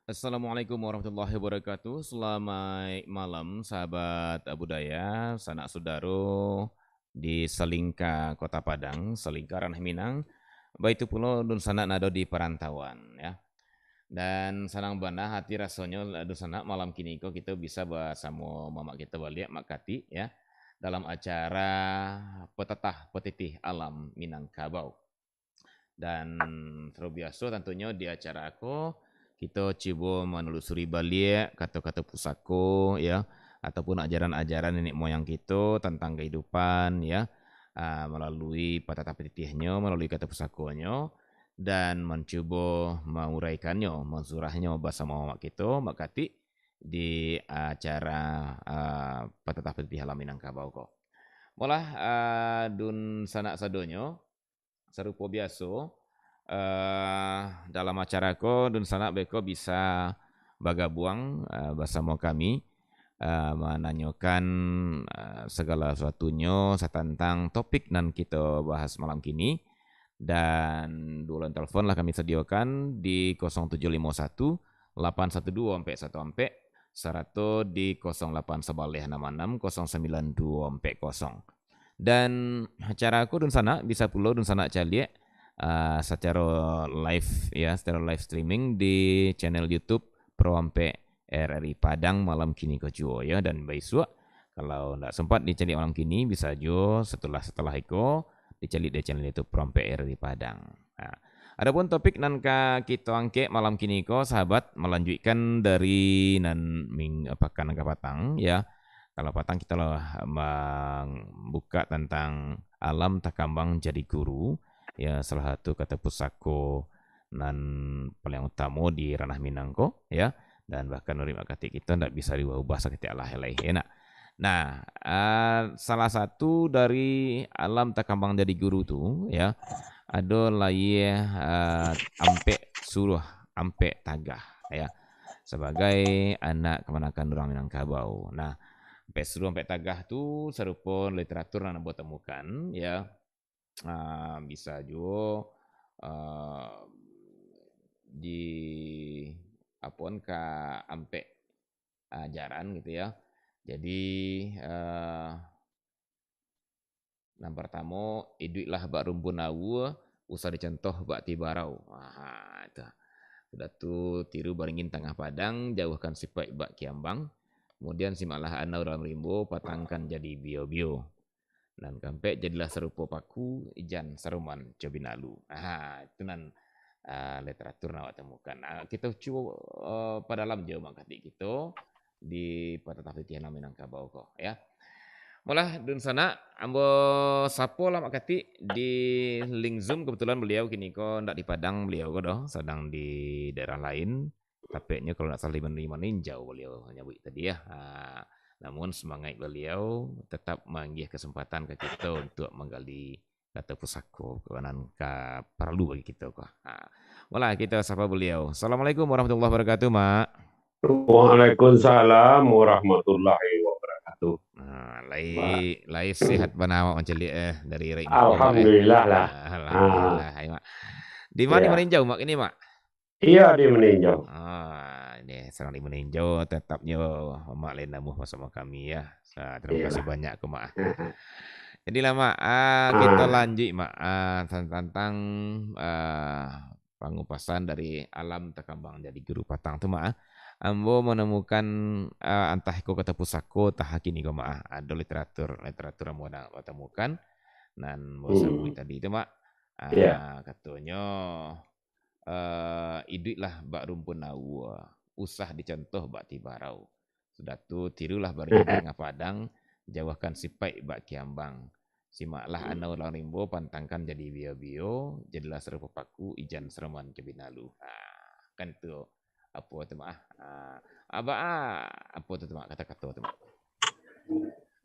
Assalamualaikum warahmatullahi wabarakatuh. Selamat malam sahabat budaya, sanak saudaro di Selingka Kota Padang, Selingka Ranah Minang, baitu pulo dun sanak nado di perantauan ya. Dan sanang bana hati rasanya dun sanak malam kini ko kita bisa bersama mama kita balik makati ya dalam acara petetah petitih alam Minangkabau. Dan terbiasa tentunya di acara aku kita coba menelusuri balik kata-kata pusako ya ataupun ajaran-ajaran nenek moyang kita tentang kehidupan ya melalui patah petitihnya, melalui kata pusakonya dan mencoba menguraikannya, mensurahnya bersama mama kita, Mak Kati di acara patah petitih alam Minangkabau ko. Molah dun sanak sadonyo serupa biasa dalam acaraku dan sanak beko bisa bagabuang bersama kami menanyakan segala sesuatunya tentang topik nan kita bahas malam kini dan duluan telepon lah kami sediakan di 0751 812 sampai 1 sampai serato di 08 sebalih 66 092 sampai 0. Dan acara aku dun sana bisa pula dun sana caliek secara live ya, secara live streaming di channel YouTube Proampe RRI Padang malam kini kejuo ya dan baisua kalau tidak sempat dicari malam kini bisa jo setelah Iko dicari di channel YouTube Proampe RRI Padang. Nah, adapun topik nan kita angke malam kini ko sahabat melanjutkan dari nan ming apakah nangka patang ya. Kalau patang kita lah membuka tentang alam takambang jadi guru ya salah satu kata pusako nan paling utama di ranah Minangko ya dan bahkan dari makati kita tidak bisa diubah sakit Allah enak. Nah, salah satu dari alam takambang jadi guru tuh ya ada lagi ampe suruh ampe tagah ya sebagai anak kemenakan orang Minangkabau. Nah, sampai seru sampai tagah tuh serupa literatur yang buat temukan ya bisa juga di apun ke ampe ajaran gitu ya. Jadi yang pertama iduitlah bak rumpun awu usah dicontoh bak tibarau. Wah, itu. Sudah tuh tiru baringin tengah padang, jauhkan sifat bak kiambang. Kemudian simaklah anau dalam rimbo, patangkan jadi bio-bio. Dan kampe jadilah serupa paku, ijan saruman cobinalu. Itu nan literatur nawak temukan. Kita coba pada dalam jauh makati kita di pada tafitian Minangkabau ko ya. Malah dun sana ambo sapo lah makati di link Zoom kebetulan beliau kini ko ndak di Padang beliau ko doh sedang di daerah lain. Tapi kalau nggak salah di mana jauh beliau nyebut tadi ya. Namun semangat beliau tetap menggih kesempatan ke kita untuk menggali kata pusako kanan ke perlu bagi kita kok. Malah kita sapa beliau. Assalamualaikum warahmatullahi wabarakatuh, Mak. Waalaikumsalam warahmatullahi wabarakatuh. Pak. Lai sehat panama macam dari Rai Info Alhamdulillah lah. Alhamdulillah, hai, Mak. Di mana Ya, meninjau Mak ini, Mak? iya di meninjau. Ini serang di meninjau tetapnya Mak Lena bersama kami ya. Terima Iya kasih lah. banyak ke Mak. Jadi lah Mak, kita lanjut Mak tentang pengupasan dari alam takambang jadi guru patang tu Mak. Ambo menemukan entah ko kata pusako tah kini ko Mak. Ada literatur yang mau temukan dan mau sabui Hmm, tadi itu Mak. Iya. Katanya iduit lah bak rumpun nau usah dicontoh bak tibarau. Sudah tu tirulah baringin tengah padang, jauhkan sipai bak kiambang. Simaklah anau lang rimbo, pantangkan jadi bio-bio, jadilah serupa paku, ijan sereman kebinalu. Kan tu apa tu mak? Apa tu mak kata-kata tu mak?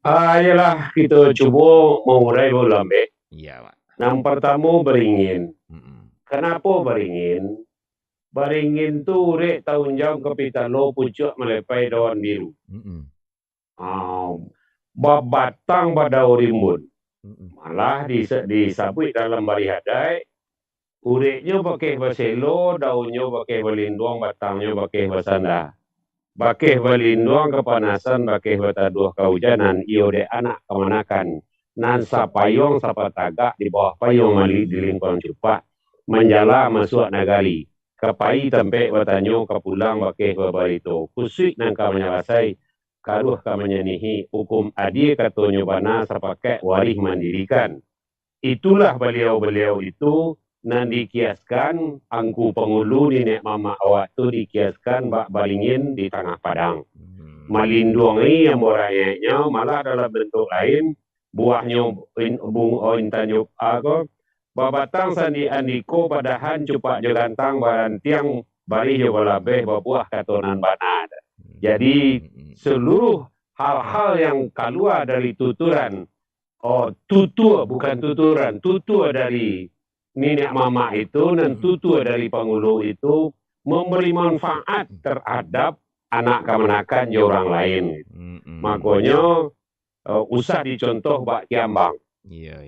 Iyalah kita coba mengurai lambe. Iya mak. Yang pertama beringin. Mm-mm. Kenapa beringin? Beringin tu rek tahun jauh kepitan lo pucuk melepai daun biru. Mm-mm. Ah, Babatang pada rimbun. Mm-mm. Malah disabui dalam barihadai Ureknya pakai baselo, daunnya pakai balindong, batangnya pakai basanda. Bakeh balindong kepanasan, bakeh bataduh kehujanan, iyo de anak kemanakan. Nan sapayong sapatagak di bawah payung mali di lingkungan cepat, menjala masuk nagali. Kapai tempe batanyo kapulang bakeh babarito. Kusik nang kamenyalasai, karuh kamenyanihi, hukum adi katonyo bana sapake warih mandirikan. Itulah beliau-beliau itu nan dikiaskan angku pengulu nenek mama awak tu dikiaskan bak balingin di tengah padang. Malindungi yang borayanya malah dalam bentuk lain buahnya intanyo ako babatang sandi andiko padahan cupak jolantang barantiang bari jo balabeh babuah katonan banad. Jadi seluruh hal-hal yang keluar dari tuturan tutur bukan tuturan, tutur dari nenek mama itu dan tutur dari pengulu itu memberi manfaat terhadap anak kemanakan orang lain. Makanya usah dicontoh Pak Kiambang. Iya.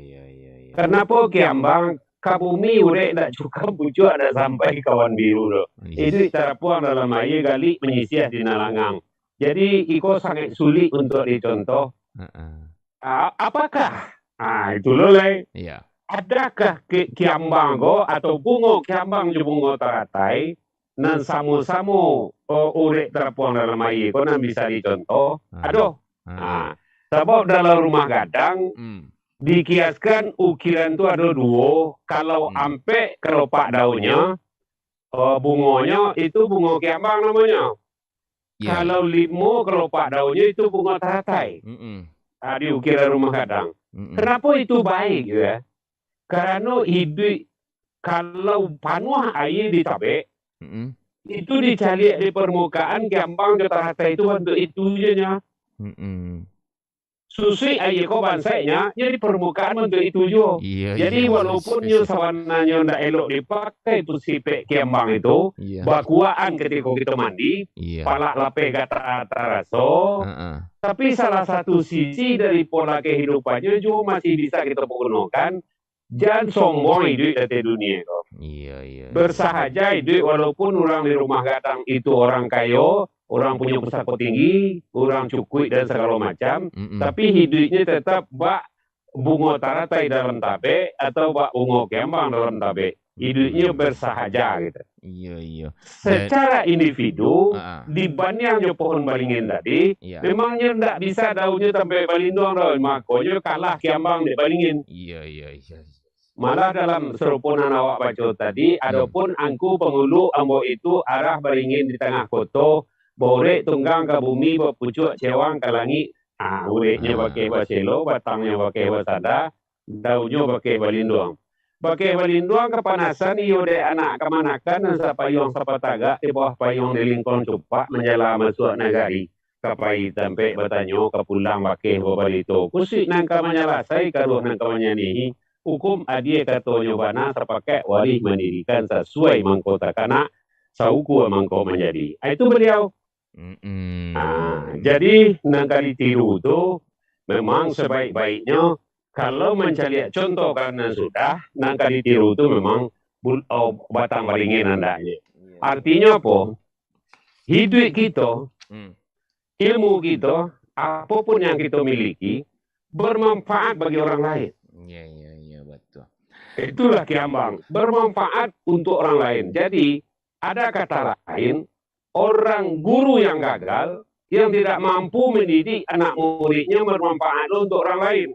Kenapa Kiambang kabumi udah tidak cukup bujuk ada sampai kawan biru loh. Itu cara puang dalam air gali menyisir di nalangang. Jadi iko sangat sulit untuk dicontoh. Apakah itu loh Iya. adakah kiambang go atau bungo kiambang ju bungo taratai nan samu-samu urek terpuang dalam air ko nan bisa dicontoh aduh sebab dalam rumah gadang dikiaskan ukiran itu ada dua kalau ampe kelopak daunnya bungonya itu bungo kiambang namanya kalau limo kelopak daunnya itu bungo taratai di ukiran rumah gadang. Kenapa itu baik ya? Karena hidup kalau panuh air di tabe itu dicari di permukaan gampang ketahata itu untuk itu nya. Susui air kau bansainya jadi permukaan untuk itu jo. Jadi walaupun nyo sawananya ndak elok dipakai itu sipek kiambang itu bakuaan ketika kita mandi, palak lape gata taraso. Tapi salah satu sisi dari pola kehidupannya juga masih bisa kita gunakan. Jangan sombong hidup di dunia. Bersahaja hidup walaupun orang di rumah gadang itu orang kaya, orang punya pusaka tinggi, orang cukup dan segala macam. Tapi hidupnya tetap bak bungo taratai dalam tabe atau bak bungo kembang dalam tabe. Hidupnya bersahaja gitu. Iya. Secara individu dibanding yang pohon balingin tadi, memangnya tidak bisa daunnya sampai balindong daun, makanya kalah kiambang di balingin. Iya. Malah dalam serupunan awak baca tadi, adapun angku pengulu ambo itu arah balingin di tengah koto, borek tunggang ke bumi, berpucuk cewang ke langit. Ureknya pakai baselo, batangnya pakai basada, daunnya pakai balindong. Pakai balindong kepanasan iyo de anak kemanakan dan sapayong sapataga di bawah payung di lingkong cupak menjala masuk nagari. Kapai sampai bertanya ke pulang pakai babalito. Kusik nangka menyalasai karuh nangka menyanihi. Hukum adie katonyo bana terpakai warih mendirikan sesuai mangkota kanak sauku mangko menjadi. Itu beliau. Jadi nangkali tiru itu memang sebaik-baiknya kalau mencari contoh karena sudah nangkali tiru itu memang batang balingin andanya. Artinya apa? Hidup kita, ilmu kita, apapun yang kita miliki bermanfaat bagi orang lain. Iya, betul. Itulah kiambang, bermanfaat untuk orang lain. Jadi ada kata lain, orang guru yang gagal yang tidak mampu mendidik anak muridnya bermanfaat untuk orang lain.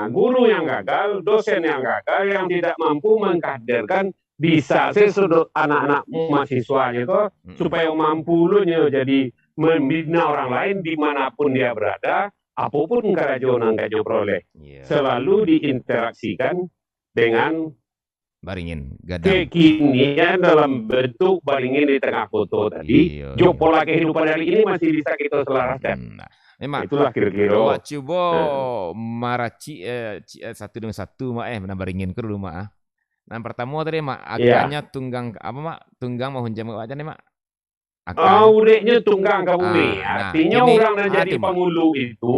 Guru yang gagal, dosen yang gagal, yang tidak mampu mengkaderkan bisa sesudut anak-anak mahasiswanya itu supaya mampu jadi membina orang lain dimanapun dia berada, apapun kerajuan yang peroleh, selalu diinteraksikan dengan baringin gadang. Kekinian dalam bentuk baringin di tengah foto tadi. Pola kehidupan hari ini masih bisa kita selaraskan. Itulah kira-kira. Coba maraci satu dengan satu mana baringin ke dulu mak. Nah pertama tadi mak agaknya tunggang apa mak? Tunggang mau hunjam aja nih mak. Udeknya tunggang ke bumi. Artinya orang yang jadi pengulu itu,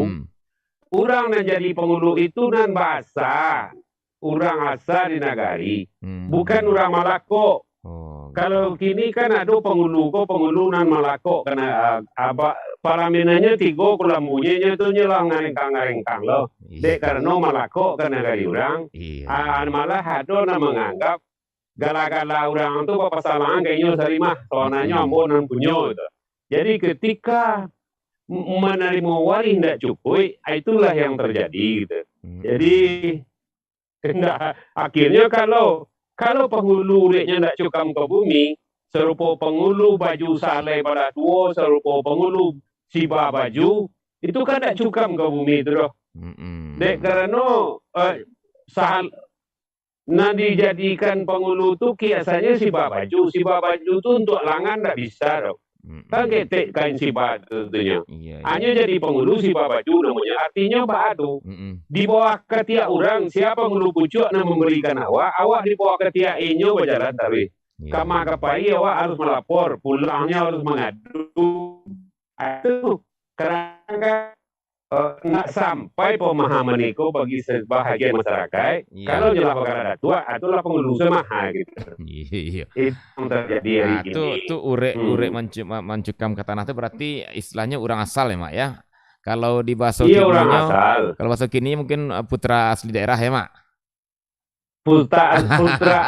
orang yang jadi pengulu itu dan bahasa. orang asal di Nagari, bukan orang Malako. Kalau kini kan ada penghulu nan Malako kena paramenanya tiga kulambunya tu nyelang ngarengkang loh. Dek karena Malako kena Nagari orang, malah ada nan menganggap gala-gala orang tu papasalangan kayaknya sarimah, soalnya ambon nan punyo itu. Jadi ketika menerima waris tidak cukup, itulah yang terjadi gitu. Jadi akhirnya kalau penghulu uriknya tidak cukup ke bumi, serupa penghulu baju saleh pada tua, serupa penghulu siba baju, itu kan tidak cukup ke bumi itu doh. Dek karena nah dijadikan penghulu tu biasanya siba baju tu untuk langan tidak bisa doh. Kan ketek kain siba tentunya. Hanya jadi penghulu siba baju namanya. Artinya batu. Di bawah ketiak orang, siapa penghulu pucuk yang memberikan awak di bawah ketiak inyo berjalan tapi. Kama kapai awak harus melapor, pulangnya harus mengadu. Itu kerana nak sampai pemahaman itu bagi sebahagian masyarakat. Kalau jelas perkara tua, itulah penghulu semaha gitu. Itu yang terjadi hari ini. Itu urek mencukam ke tanah itu berarti istilahnya orang asal ya Mak ya. Kalau di bahasa kalau bahasa kini mungkin putra asli daerah ya Mak. Putra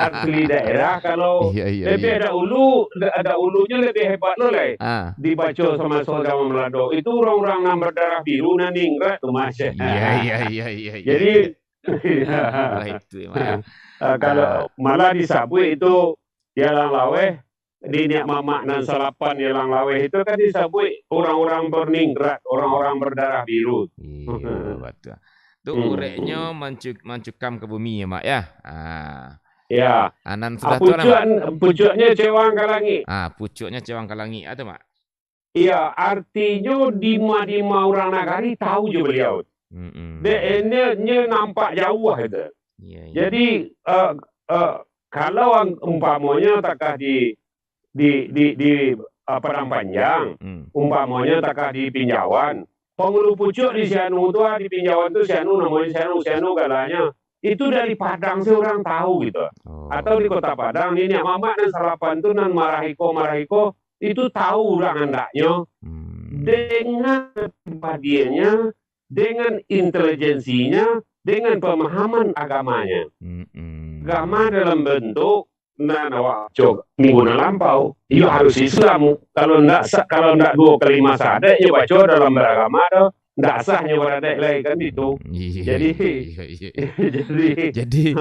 asli daerah kalau lebih ada ulunya lebih hebat loh lah. Dibaca sama saudara Melado itu orang-orang yang berdarah biru dan ningrat tuh Mas. Iya. Jadi itu ya, kalau malah disabui itu Yalang Laweh di niat mamak dan salapan Yalang Laweh itu kan disabui orang-orang berningrat, orang-orang berdarah biru. Iya betul. Itu ureknya mencukam ke bumi ya Mak ya. Ya. Anan sudah tua pucuknya cewang kalangi. Pucuknya cewang kalangi ada Mak. Iya, artinya dima orang Nagari tahu je beliau. Dia nampak jauh itu. Jadi kalau umpamanya takah di Padang Panjang, umpamanya takah di Pinjauan, penghulu pucuk di Sianu itu di Pinjauan itu Sianu namanya Sianu galanya itu dari Padang seorang tahu gitu. Atau di Kota Padang ini Mamak dan Salapan itu nan Marahiko itu tahu orang andaknya dengan pribadiannya, dengan intelijensinya, dengan pemahaman agamanya. Agama dalam bentuk minggu lampau, iyo harus Islam. Kalau ndak 2 kelima sadek, iyo baca dalam beragama do, ndak sahnya beradek lagi kan itu. Jadi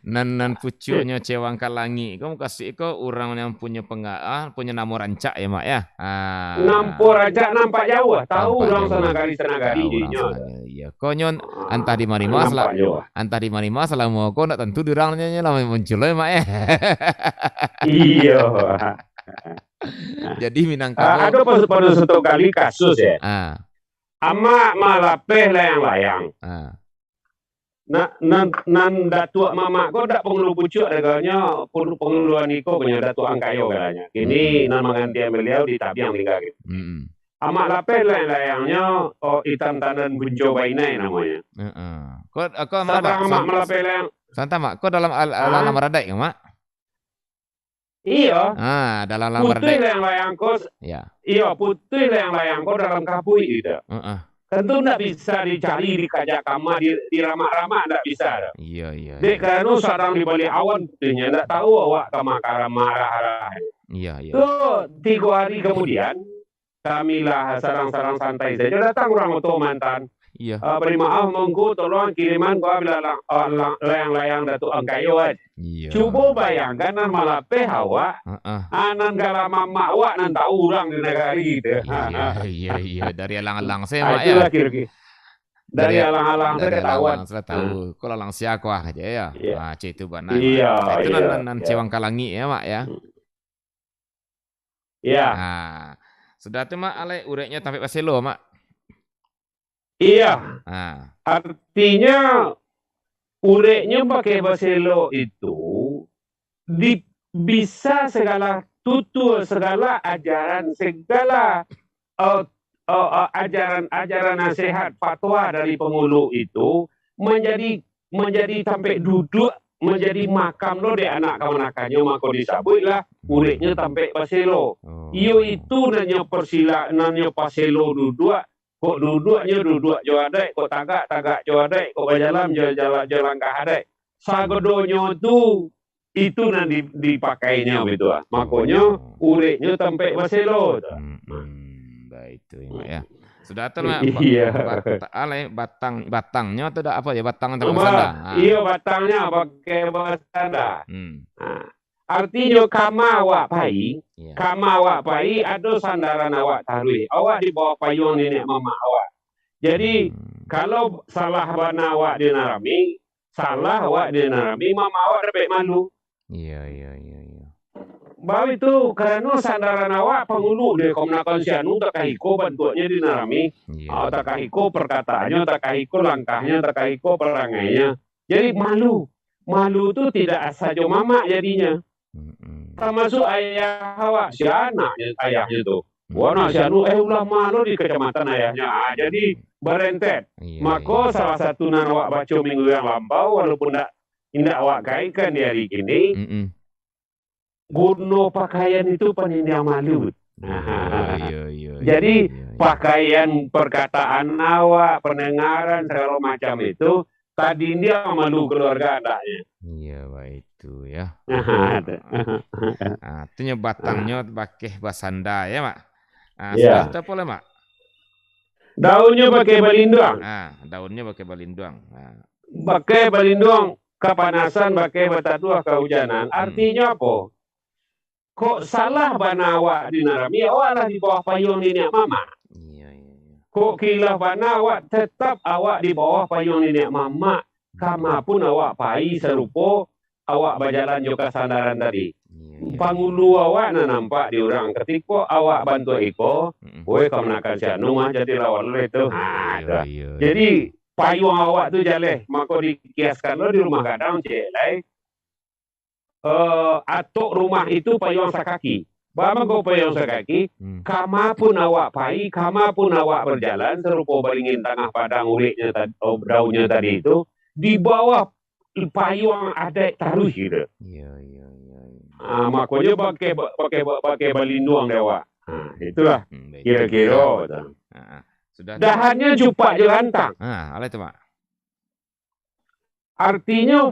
nan pucuknya cewang kalangi, kamu kasih orang yang punya punya nama rancak ya Mak ya. Nampo rancak nampak jauh, tahu orang Nagari jadinya. Iya, konyon antah di mana salah mau kau ndak tentu dirangnya lama muncul ya Mak ya. Iya. Jadi Minangkabau ada pada satu kali kasus ya. Ama malapeh layang-layang. Nan datuk mamak ko dak penghulu pucuk daganya penghuluan iko punya datuk angkayo galanya. Kini nan menganti beliau di Tabiang tinggal gitu. Ama lapeh layang-layangnya hitam tanan bunjo bainai namanya. Kau amak malapeh layang. Santa Mak, kau dalam nama radai ya Mak? Iya. Dalam lambar putih layang-layang kos. Iya, putih layang-layang kos dalam kapui gitu. Tentu tidak bisa dicari di kajak kama, di ramak-ramak tidak bisa. Iya. Dek karena sarang di balik awan putihnya, tidak tahu awak kama marah-marah. Iya. So, 3 hari kemudian, kamilah sarang-sarang santai saja datang orang oto mantan. Iya. Beri maaf monggo tolong kiriman gua bila layang-layang Datuk Angkayo. Iya. Coba bayangkan nan malapeh awak, anan gala mama awak nan tahu orang di negara gitu. Iya. Dari alang-alang saya Mak ya. Dari alang-alang saya ketahuan. Saya tahu. Kalau alang siak wah aja ya. Itu bana. Iya. Itu nan cewang kalangi ya Mak ya. Iya. Sudah tuh Mak alai ureknya sampai paselo Mak. Iya. Artinya ureknya pakai baselo itu bisa segala tutur, segala ajaran, segala ajaran nasihat fatwa dari penghulu itu menjadi menjadi sampai duduk menjadi makam lo de anak kamanakannya mako disabut lah muridnya sampai paselo. Iyo itu nanya persila nanya paselo duduk kok duduknya duduk jo adek kok tagak jo adek kok berjalan jalan ke adek. Sagodonyo tu itu nanti dipakainya gitu ah. Makanya ureknya sampai paselo. Baik itu ya. Sudah tahu lah batangnya atau apa ya batang atau basanda? Iya batangnya pakai basanda. Artinya kama awak pai, ada sandaran awak tarui. Awak di bawah payung nenek mama awak. Jadi kalau salah bana awak dinarami, salah awak dinarami, mama awak dapat malu. Iya. Bawa itu karena sandaran awak pengulu dia komunakan sianu takahiko bentuknya dinarami, takahiko perkataannya, takahiko langkahnya, takahiko perangainya. Jadi malu itu tidak saja mama jadinya. Termasuk ayah awak si anaknya ayahnya itu. Wana sianu ulah malu di kecamatan ayahnya. Jadi berentet. Maka salah satu nan awak baca minggu yang lampau walaupun tidak awak kaitkan di hari ini. Guna pakaian itu penindak malu. Jadi pakaian perkataan awak, pendengaran segala macam itu tadi dia malu keluarga adanya. Iya baik itu ya. Artinya batangnya pakai basanda ya mak. Sudah apa lah mak? Daunnya pakai balinduang. Daunnya pakai balinduang. Pakai balinduang kepanasan, pakai batatua kehujanan. Artinya apa? Kok salah bana awak dinarami awak lah di bawah payung nenek mama. Kok kilaf bana awak tetap awak di bawah payung nenek mama. Kama pun awak pai serupa awak berjalan juga sandaran tadi. Pangulu awak nampak di orang ketika awak bantu iko, boy kamu nak kasih mah jadi lawan lo itu. Jadi payung awak tu jaleh, maka dikiaskan lo di rumah kadang celai. Atuk rumah itu payung sakaki. Bama go payung sakaki, kama pun awak pai, kama pun awak berjalan serupa beringin tengah padang uliknya tadi, daunnya tadi itu di bawah payung ada taruh gitu. Makanya pakai balinduang dewa. Itulah kira-kira. Dahannya jupak jelantang. Ala itu mak. Artinya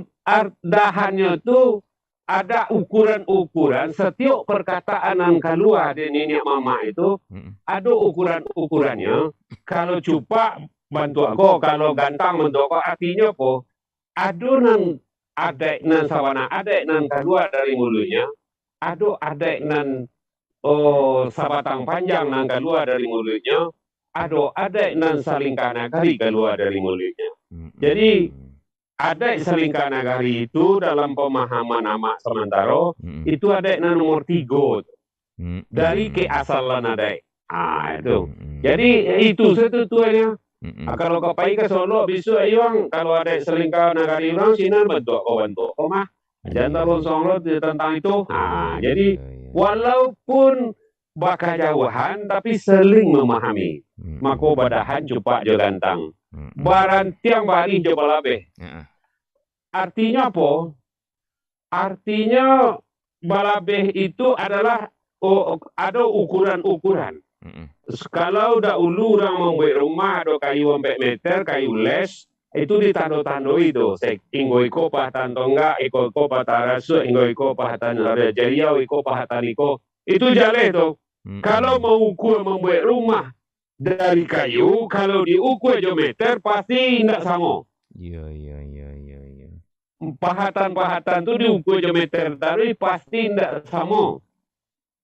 dahannya itu ada ukuran-ukuran setiap perkataan yang keluar dari nenek mama itu ada ukuran-ukurannya. Kalau cupak bantu aku, kalau gantang bantu aku. Artinya apa? Ada nan sawana, ada nan keluar dari mulutnya, ada nan sabatang panjang nan keluar dari mulutnya, ada nan salingkah nagari keluar dari mulutnya. Jadi ada selingkah nagari itu dalam pemahaman amak sementara itu ada nomor 3 dari keasalan ada. Itu. Jadi itu setutuannya. Kalau kau pergi ke Solo besok ayang kalau ada selingkah nagari orang sinan bentuk mah. Jangan terus Solo tentang itu. Jadi walaupun bakal jauhan tapi seling memahami. Mako badahan cupak jo gantang. Barantiang bari jo balabe. Artinya apa? Artinya balabeh itu adalah ada ukuran-ukuran. Kalau dahulu orang membuat rumah ada kayu 4 meter, kayu les, itu ditando-tando itu. Inggo iko pahatan tongga, iko patarasu, inggo iko pahatan jariau, iko pahatan iko. Itu jale itu. Kalau mau ukur membuat rumah dari kayu, kalau diukur meter pasti tidak sama. Iya. Pahatan-pahatan itu diukur meter tapi pasti tidak sama.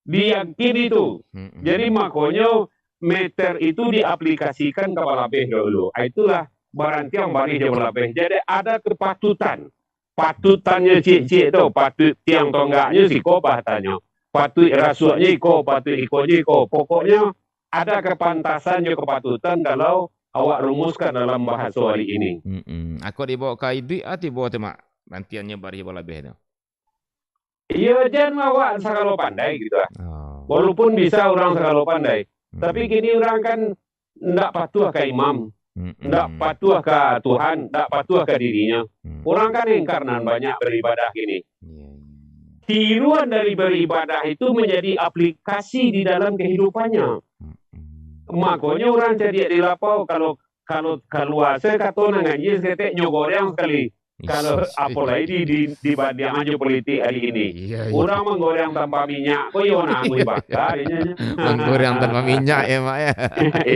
Diyakini itu. Jadi makanya meter itu diaplikasikan ke balabeh dulu. Itulah barantiang bari di balabeh. Jadi ada kepatutan. Patutannya cik-cik itu. Patut tiang tonggaknya siko pahatannya. Patut rasuaknya iko, patut ikonya iko. Pokoknya ada kepantasannya kepatutan kalau awak rumuskan dalam bahasa hari ini. Aku dibawa ke idui atau dibawa temak nantiannya bari balabeh itu. Iya jangan awak sakalo pandai gitu lah. Walaupun bisa orang sakalo pandai. Tapi kini orang kan tidak patuh ke imam. Ndak patuh ke Tuhan, ndak patuh ke dirinya. Orang kan ingkar banyak beribadah gini. Tiruan dari beribadah itu menjadi aplikasi di dalam kehidupannya. Makanya orang jadi di lapau kalau keluar saya kata ngaji saya nyogoreng sekali. Kalau apalagi di dia maju politik hari ini, orang menggoreng tanpa minyak, kok yo nangui bakar. Menggoreng tanpa minyak ya mak ya.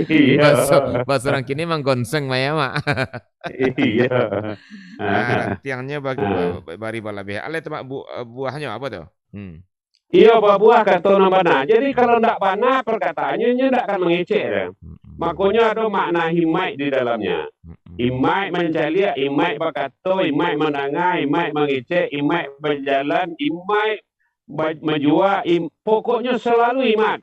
Iya. Bahasa orang kini menggonseng mak ya mak. Iya. Rantiangnya bari balabeh. Ale temak buahnya apa tuh? Iya buah kata nama. Jadi kalau ndak panah perkataannya ndak akan mengecek. Makanya ada makna himai di dalamnya. Himai mencalia, himai bakato, himai menangah, himai mengecek, himai berjalan, himai menjual, pokoknya selalu imat.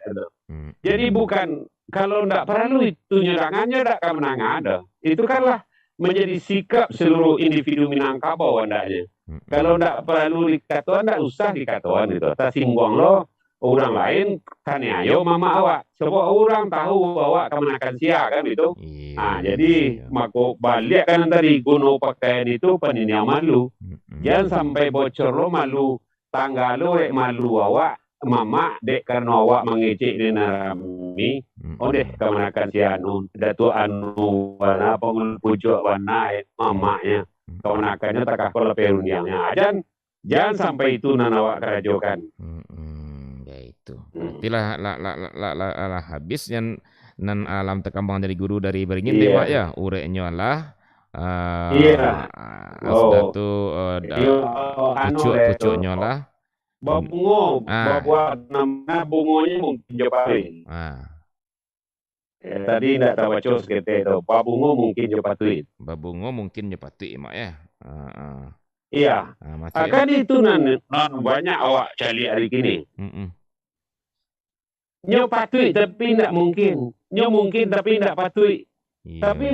Jadi bukan kalau ndak perlu itu nyerangannya ndak akan menang ada. Itu kanlah menjadi sikap seluruh individu Minangkabau andaknya. Kalau ndak perlu dikatuan, ndak usah dikatuan itu. Tak singgung lo orang lain tanya ayo mama awak. Sebab orang tahu awak kemenakan sia kan itu. Jadi mako balik kan tadi guna pakaian itu peninya malu. Jangan sampai bocor lo malu, tangga lo malu awak. Mama dek karena awak mengecek di narami. Oh deh kemenakan si anu, datu anu warna pengun pucuk warna mamanya. Kemenakannya tak kala perundiangnya. Jangan sampai itu nanawak kerajokan. Ya itu. Itulah lah habis yang nan alam tekambang dari guru dari beringin tema ya ureknya lah. Asdatu pucuk-pucuknya lah. Babungo, babuat nama bungonya mungkin jepari. Tadi tidak tahu bacos gitu itu. Babungo mungkin jepatuin. Babungo mungkin jepatuin mak ya. Iya. Akan itu nan banyak awak cari hari ini. Nyo patui tapi tidak mungkin. Nyo mungkin tapi tidak patui. Tapi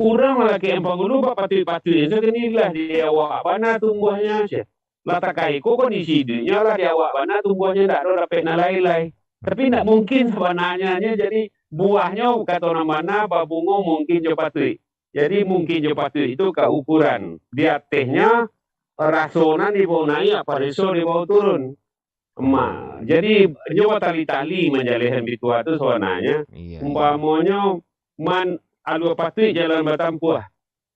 orang malah ke empang dulu patui. Sekenilah dia awak mana tumbuhnya sih. Lata kaiko kondisi dunia lah di awak mana tumbuhnya tidak ada dapat nalai-lai. Tapi tidak mungkin sebenarnya jadi buahnya kata mana babungo mungkin jopatui. Jadi mungkin jopatui itu keukuran. Dia tehnya rasonan di bawah naik apa reso di bawah turun. Jadi nyoba tali-tali menjalihan bitua itu sebenarnya. Umpamanya alua patui jalan batampuah.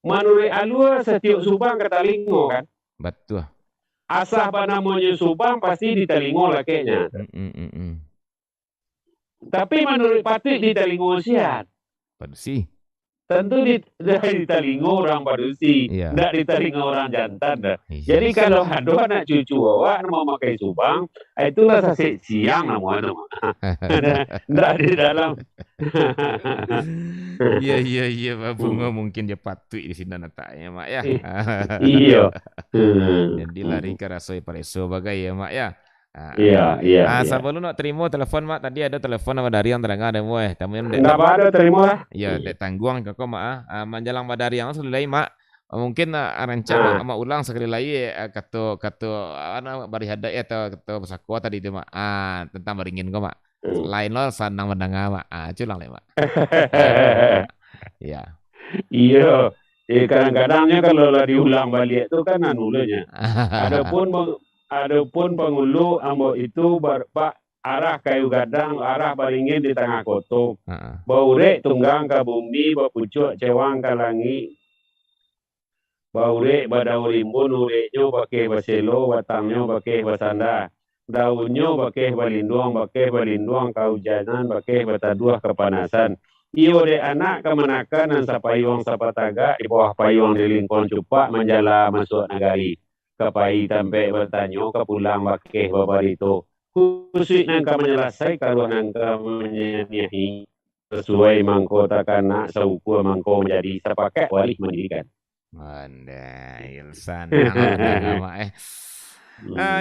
Menurut alua setiap subang katalingo kan. Betul. Asah namanya Subang pasti di Telingo lah kayaknya. Tapi menurut Patui di Telingo siat. Padusi. Tentu di Telingo orang Padusi. Tidak di Telingo orang jantan. Jadi kalau ada anak cucu awak mau pakai Subang, itulah siang namanya. Tidak di dalam. Iya, babungo mungkin dia Patui di sini nataknya mak ya. Iya. Jadi lari ke rasoi pareso bagai ya mak ya. Iya. Sebelum nak terima telepon mak tadi ada telepon sama dari yang terangga ada mu Nggak ada terima lah. Iya, dek tangguang kau mak menjalang badari yang sekali lagi mak. Mungkin rancang sama ulang sekali lagi kata ana bari hada ya atau kata pesakwa tadi itu mak. Tentang beringin kau mak. Lain lo sanang mendengar mak. Culang le mak. Iya. Iya. Kadang-kadangnya kalau diulang balik itu kan anulanya. Adapun pengulu ambo itu berpak arah kayu gadang, arah baringin di tengah kotop. Baurek tunggang ke bumi, bapucuk cewang ke langit. Baurek badaur rimbun, ureknya pakai baselo, batangnya pakai basanda. Daunnya pakai balinduang, kaujanan, pakai bataduah kepanasan. Iyo de anak kemenakan dan sapayong sapataga di bawah payung di lingkon cupak menjala masuk negari. Kapai sampai bertanya ke pulang pakai babarito. Khusus nangka menyelesai kalau nangka menyanyihi sesuai mangko takana seukur mangko menjadi sepakai wali pendidikan. Mandai sana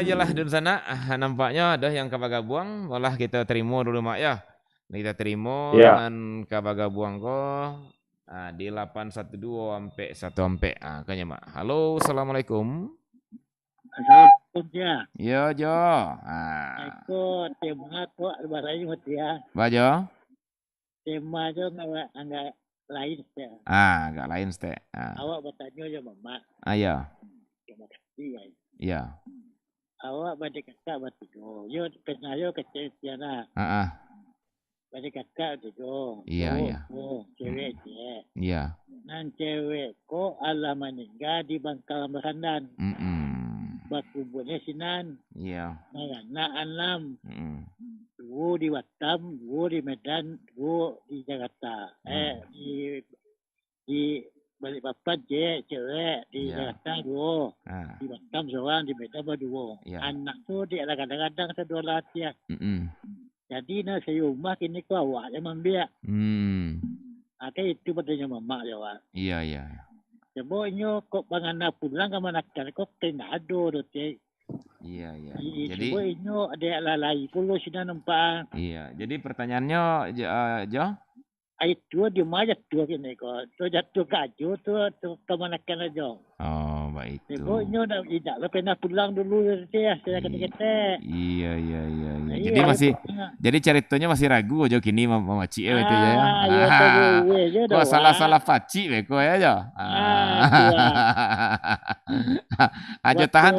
jelah di sana nampaknya ada yang kabagabuang malah kita terima dulu mak ya. Kita terima dengan kabagabuang ko di 812 sampai 1 sampai kayaknya mak. Halo, assalamualaikum. Ya, Jo. Aku tema kok bahasa Inggris ya. Bajo. Tema jo enggak lain saya. Agak lain stek. Awak bertanya je mama. Ya. Terima kasih ya. Ya. Awak pada kakak bertiga. Yo kena yo kecil tiada. Pada kakak tiga. Iya. Cewek je. Iya. Nan cewek ko ala meninggal di Bangkalan Berandan. Bakubunya sinan. Iya. Anak 6. 2 di Batam, 2 di Medan, 2 di Jakarta. Di Balikpapan cewek, di Jakarta 2. Di Batam seorang, di Medan 2. Anak tu dia kadang-kadang sedua latihan. Jadi saya rumah kini kau awak yang membiak. Itu betulnya mama jawab. Iya. Sebenarnya kok bangana pulang ke mana kan kok kena ado tu. Iya. Jadi sebenarnya ada lalai puluh sini nampak. Iya. Jadi pertanyaannya Jo? Itu di mana tu kini kok. Tu jatuh kaju tu ke mana kan aja. Oh, baik itu. Sebenarnya tidak kena pulang dulu ya saya kata. Iya. Jadi masih jadi ceritanya masih ragu aja kini mama Cik itu ya. Kok salah pacik beko ya Jo. Aja tahan.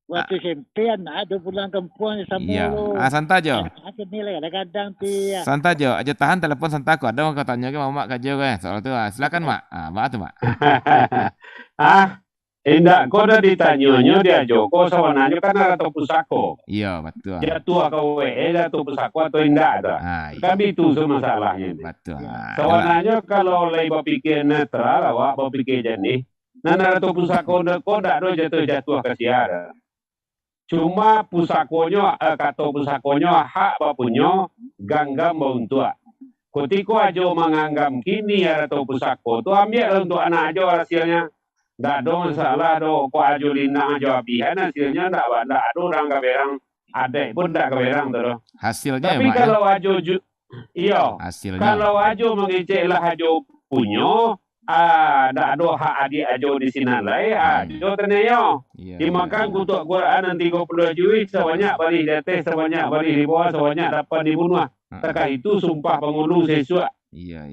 Waktu SMP anak ada pulang kampung sama lo. Iya. Santai Jo. Kadang-kadang dia. Santai Jo. Aja tahan telepon santai aku. Ada orang katanya ke mama kajo kan. Soal itu silakan Mak. Mak tu Mak. Indak kau dah ditanya dia Joko sawananya kan ada pusako. Iya betul. Jatuh kau jatuh pusako atau indak ada. Kami itu masalahnya. Betul. Sawananya kalau lagi berpikir netral awak berpikir jenih. Nana ada pusako kau dak ada jatuh kasiara. Cuma pusakonya kata pusakonya hak bapunya ganggam bauntua. Ketika ajo menganggap kini ada pusako tu ambil untuk anak ajo hasilnya. Tak ada masalah do ko ajo lindang ajo apihan hasilnya tak ada orang kaberang ada pun tak kaberang tu. Hasilnya tapi kalau ajo hasilnya kalau ajo mengeceklah ajo punyo tak ada hak adik ajo di sini lai ajo terneyo dimakan kutuk Quran 30 juit sebanyak balik detes sebanyak balik di bawah sebanyak dapat dibunuh tak itu sumpah penghulu sesuatu.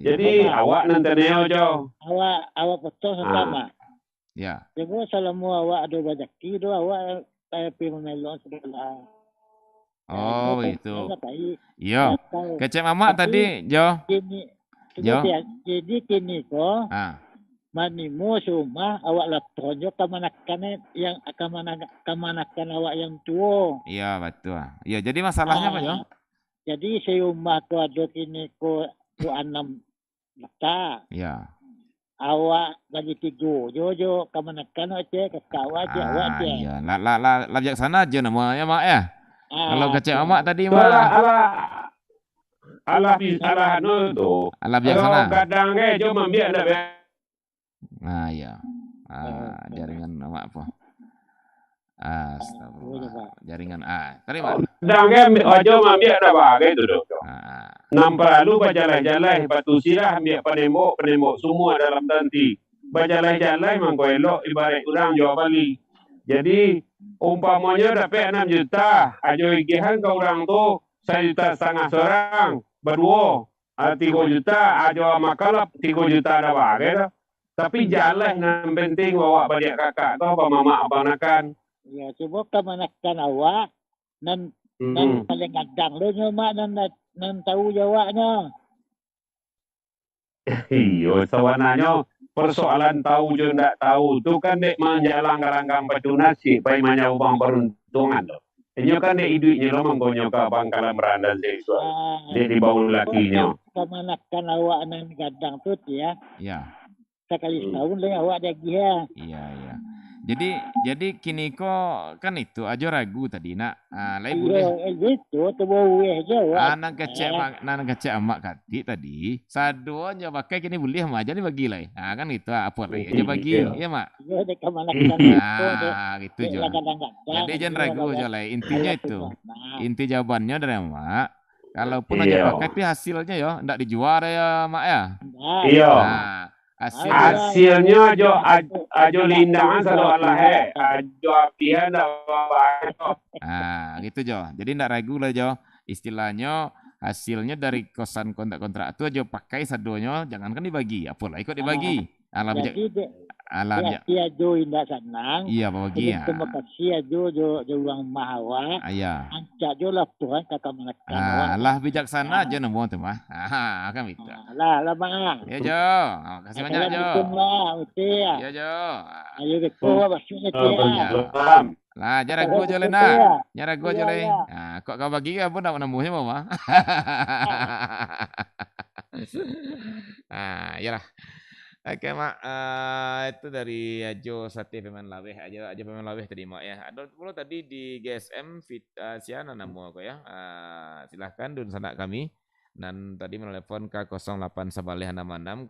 Jadi awak nanteneo jo awak betul sama. Ya. Sebab selama awak ada rezeki tu awak pergi memelon sebelah. Oh itu. Iya. Kecek mama tadi Jo. Jadi kini ko. Manimu semua awak laporannya kemanakan yang kemanakan awak yang tua. Iya betul. Iya jadi masalahnya apa Jo? Jadi rumah ko ada kini ko 6 mata. Iya. Awak bagi 3 jo kemanakan aja ke kawat aja awak aja. Iya, la bijaksana aja namanya Mak ya. Kalau kecek Mak tadi Mak. Ala anu tu. Ala bijaksana. Kadang jo membiak dah. Iya. Jaringan Mak apa? Astagfirullah. Jaringan terima. Kadang ajo membiak dah bagai tu do. Nampak lalu berjalan-jalan batu sirah ambil penembok semua dalam tanti. Berjalan-jalan mangko elok ibarat orang Jawa Bali. Jadi umpamanya dapat 6 juta, ajo igihan ke orang tu 1,5 juta seorang, berdua 3 juta, ajo makalap 3 juta ada bagai. Tapi jalan yang penting bawa balik kakak tu apa mama abanakan. Ya coba kemanakan awak nan paling kadang lu nyoba nan tahu jawabnya. Iyo, sawananya persoalan tahu je ndak tahu tu kan dek menjalang karanggang pacunasi, pai manya ubang peruntungan tu. Inyo kan dek iduitnya lo mangkonyo ke Bangkalan Berandan seksual. Dek di bawah lakinya. Kemanakan awak nan kadang tu ya. Iya. Sekali setahun lah awak ada giha. Iya. Jadi kini kok kan itu aja ragu tadi nak. Lain boleh. Itu boleh aja. Nang kecek emak kati tadi. Sadu aja pakai kini boleh mak jadi bagi lah. Kan itu apa lagi aja bagi ya mak. Gitu jo. Jadi jangan ragu aja lah. Intinya itu. Inti jawabannya dari mak. Kalaupun aja pakai tapi hasilnya ya ndak dijual ya mak ya. Iya. Hasilnya ajo lindangan selalu Allah ajo apian dah. Gitu Jo. Jadi ndak ragu lah Jo. Istilahnya hasilnya dari kosan kontrak itu aja pakai sadonya, jangankan dibagi, apalah ikut dibagi. Dia jo indah senang. Iya bagi ya. Terima kasih jo uang mahawa. Iya. Ancak jo lah Tuhan kakak menekan. Lah bijaksana aja nemu tuh mah. Kan itu. Lah bang. Ya Jo. Kasih banyak Jo. Ya Jo. Ayo deko maksudnya lah jarak gua jalan nak. Jarak gua jalan. Nah, kok kau bagi apa nak nemunya mah? Iyalah. Oke mak, itu dari Ajo Sate Pemen Laweh, aja Pemen Laweh tadi mak ya. Ada pula tadi di GSM Siana namu aku ya. Silahkan dun sanak kami. Dan tadi menelepon ke 08 Sabaleh 66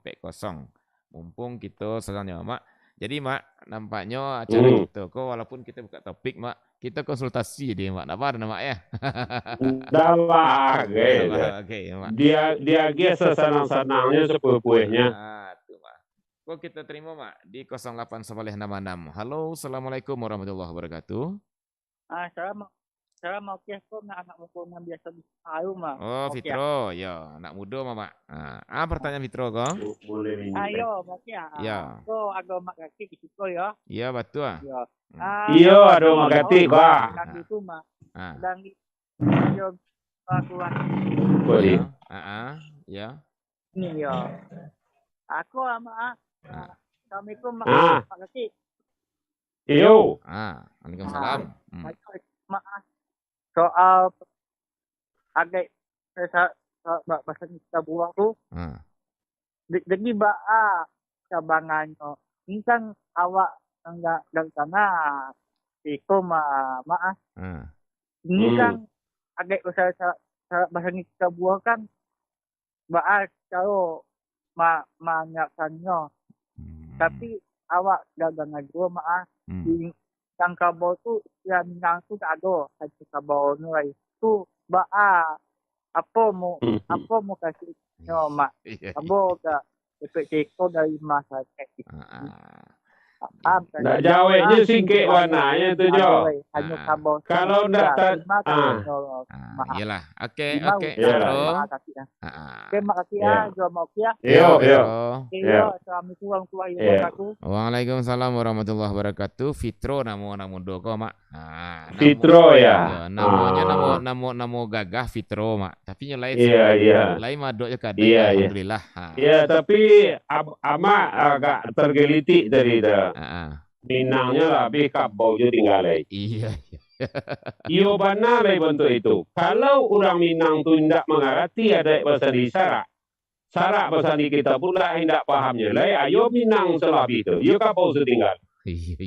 092440. Mumpung kita sedang mak. Jadi mak, nampaknya acara kita kok walaupun kita buka topik mak, kita konsultasi dia mak. Apa ada mak ya? Oke, mak. Dia senang-senangnya sepupuhnya. Tuh mak. Kok kita terima mak di 08 Sabaleh 66. Halo, assalamualaikum warahmatullahi wabarakatuh. Saya mau kok anak muda biasa tahu mah. Oh, Fitro, ya, anak muda mak. Pertanyaan Fitro kok? Ayo, mau ya. Kok agama kaki gitu ya? Iya, betul. Ya. Iya, agama kaki kok. Dan itu mah. Dan yo aku ya. Ini ya. Aku sama kami itu mak kaki. Iyo. Waalaikumsalam. Maaf. Soal agak bahasa kita buang tuh. Jadi cabangannya. Ini kan awak enggak dari sana. Itu maaf. Ini kan agak usaha bahasa kita buang kan. Kalau menyakannya. Tapi awak dagangan gua maaf. Yang kabau tu yang Minang tu tak ada haji kabau ni tu apa mau kasih mak apa ke ekor dari masyarakat tak jawabnya singkit warnanya tu Jo. Hanya kabau kalau tak iyalah oke terima kasih ya Jo mau ya assalamualaikum warahmatullahi wabarakatuh. Waalaikumsalam warahmatullahi wabarakatuh. Fitro namu doko mak. Fitro ya. Namanya namo gagah Fitro mak. Tapi lain lain madoknya kada. Alhamdulillah. Iya tapi ama agak tergelitik dari dah. Minangnya lebih kabau je tinggal lagi. Iya. Iyo benar lagi bentuk itu. Kalau orang Minang tu tidak mengerti ada bahasa di Sarak bahasa di kita pula tidak pahamnya. Lai ayo Minang selebih itu. Iyo kabau setinggal.